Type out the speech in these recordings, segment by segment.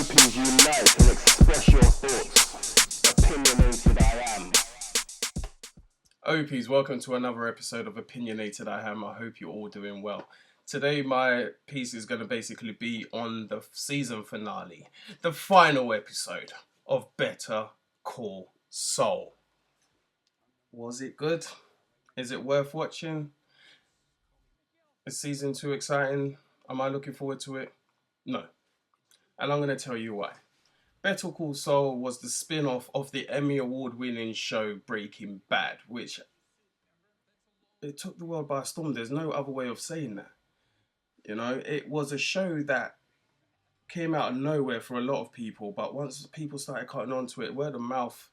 Opies unite and express your thoughts. Opinionated I am. Opies, welcome to another episode of Opinionated I Am. I hope you're all doing well. Today my piece is going to basically be on the season finale, the final episode of Better Call Saul. Was it good? Is it worth watching? Is season 2 exciting? Am I looking forward to it? No. And I'm going to tell you why. Better Call Saul was the spin-off of the Emmy Award-winning show Breaking Bad, which it took the world by storm. There's no other way of saying that. You know, it was a show that came out of nowhere for a lot of people, but once people started cutting onto it, word of mouth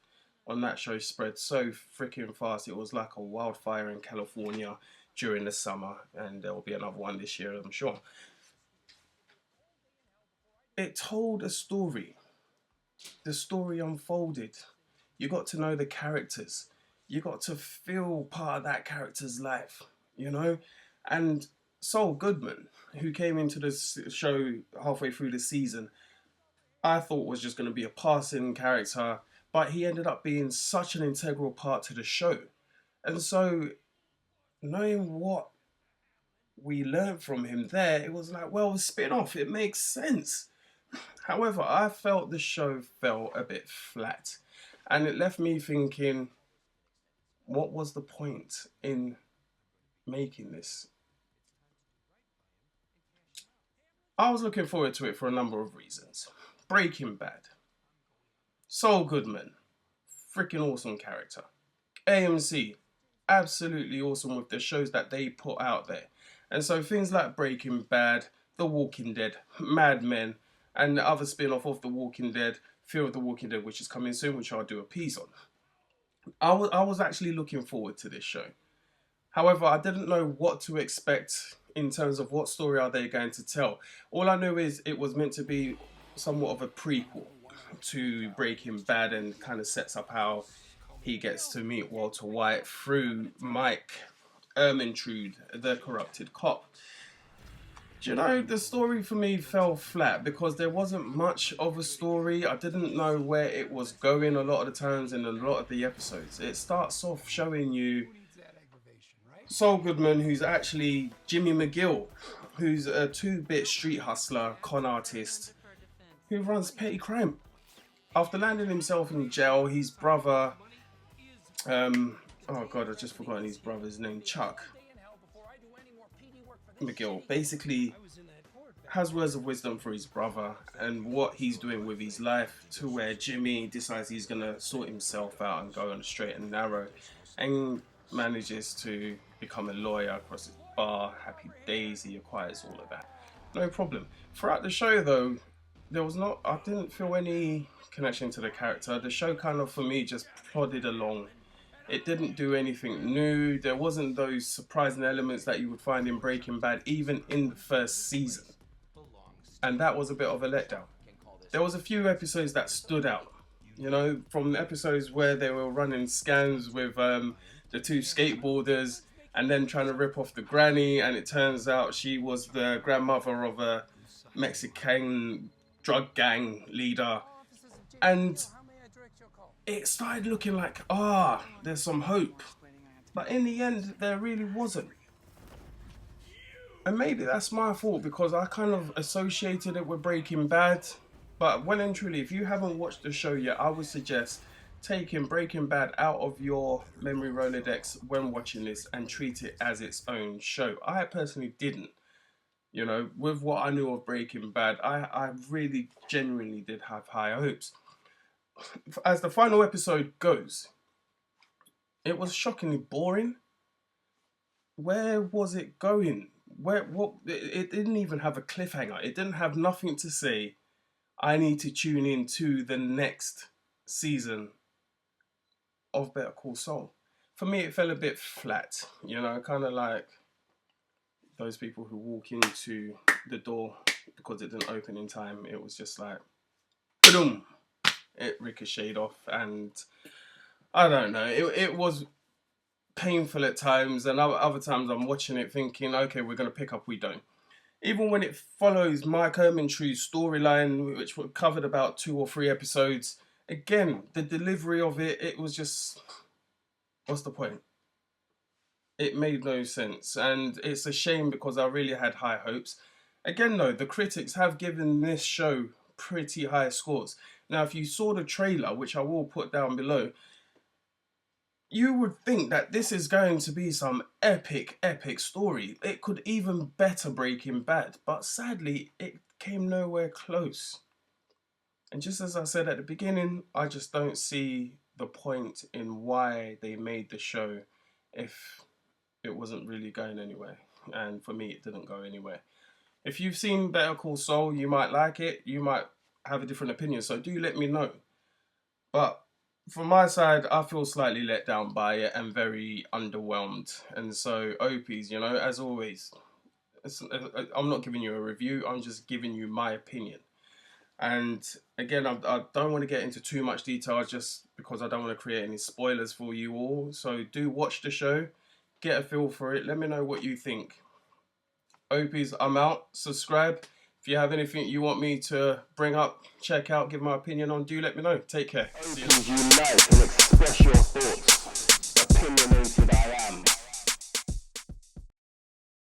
on that show spread so freaking fast. It was like a wildfire in California during the summer, and there will be another one this year, I'm sure. It told a story. The story unfolded. You got to know the characters. You got to feel part of that character's life, you know? And Saul Goodman, who came into the show halfway through the season, I thought was just going to be a passing character, but he ended up being such an integral part to the show. And so, knowing what we learned from him there, it was like, well, spin-off, it makes sense. However, I felt the show fell a bit flat, and it left me thinking, what was the point in making this? I was looking forward to it for a number of reasons. Breaking Bad. Saul Goodman, freaking awesome character. AMC, absolutely awesome with the shows that they put out there. And so things like Breaking Bad, The Walking Dead, Mad Men, and the other spin-off of The Walking Dead, Fear of the Walking Dead, which is coming soon, which I'll do a piece on. I was actually looking forward to this show. However, I didn't know what to expect in terms of what story are they going to tell. All I knew is it was meant to be somewhat of a prequel to Breaking Bad and kind of sets up how he gets to meet Walter White through Mike Ermintrude, the corrupted cop. Do you know, the story for me fell flat because there wasn't much of a story. I didn't know where it was going a lot of the times in a lot of the episodes. It starts off showing you Saul Goodman, who's actually Jimmy McGill, who's a 2-bit street hustler, con artist, who runs petty crime. After landing himself in jail, his brother, oh God, I've just forgotten his brother's name, Chuck McGill, basically has words of wisdom for his brother and what he's doing with his life, to where Jimmy decides he's going to sort himself out and go on a straight and narrow, and manages to become a lawyer across his bar. Happy days, he acquires all of that. No problem. Throughout the show though, I didn't feel any connection to the character. The show kind of, for me, just plodded along. It didn't do anything new. There wasn't those surprising elements that you would find in Breaking Bad, even in the first season. And that was a bit of a letdown. There was a few episodes that stood out. You know, from the episodes where they were running scams with the 2 skateboarders and then trying to rip off the granny, and it turns out she was the grandmother of a Mexican drug gang leader. And it started looking like, there's some hope. But in the end, there really wasn't. And maybe that's my fault because I kind of associated it with Breaking Bad. But well and truly, if you haven't watched the show yet, I would suggest taking Breaking Bad out of your memory Rolodex when watching this and treat it as its own show. I personally didn't. You know, with what I knew of Breaking Bad, I really genuinely did have high hopes. As the final episode goes, it was shockingly boring. Where was it going? It didn't even have a cliffhanger. It didn't have nothing to say. I need to tune in to the next season of Better Call Saul. For me, it fell a bit flat. You know, kind of like those people who walk into the door because it didn't open in time. It was just like, boom. It ricocheted off, and I don't know. It was painful at times, and other times I'm watching it thinking, okay, we're going to pick up, we don't. Even when it follows Mike Ermintrue's storyline, which were covered about 2 or 3 episodes, again, the delivery of it, it was just, what's the point? It made no sense, and it's a shame because I really had high hopes. Again, though, the critics have given this show pretty high scores. Now, if you saw the trailer, which I will put down below, you would think that this is going to be some epic, epic story. It could even better Breaking Bad, but sadly, it came nowhere close. And just as I said at the beginning, I just don't see the point in why they made the show if it wasn't really going anywhere. And for me, it didn't go anywhere. If you've seen Better Call Saul, you might like it, you might have a different opinion, so do let me know. But from my side, I feel slightly let down by it and very underwhelmed. And so, Opies, you know, as always, I'm not giving you a review, I'm just giving you my opinion. And again, I don't want to get into too much detail just because I don't want to create any spoilers for you all. So do watch the show, get a feel for it, let me know what you think. Opies, I'm out. Subscribe. If you have anything you want me to bring up, check out, give my opinion on, do let me know. Take care. See you. Unite and express your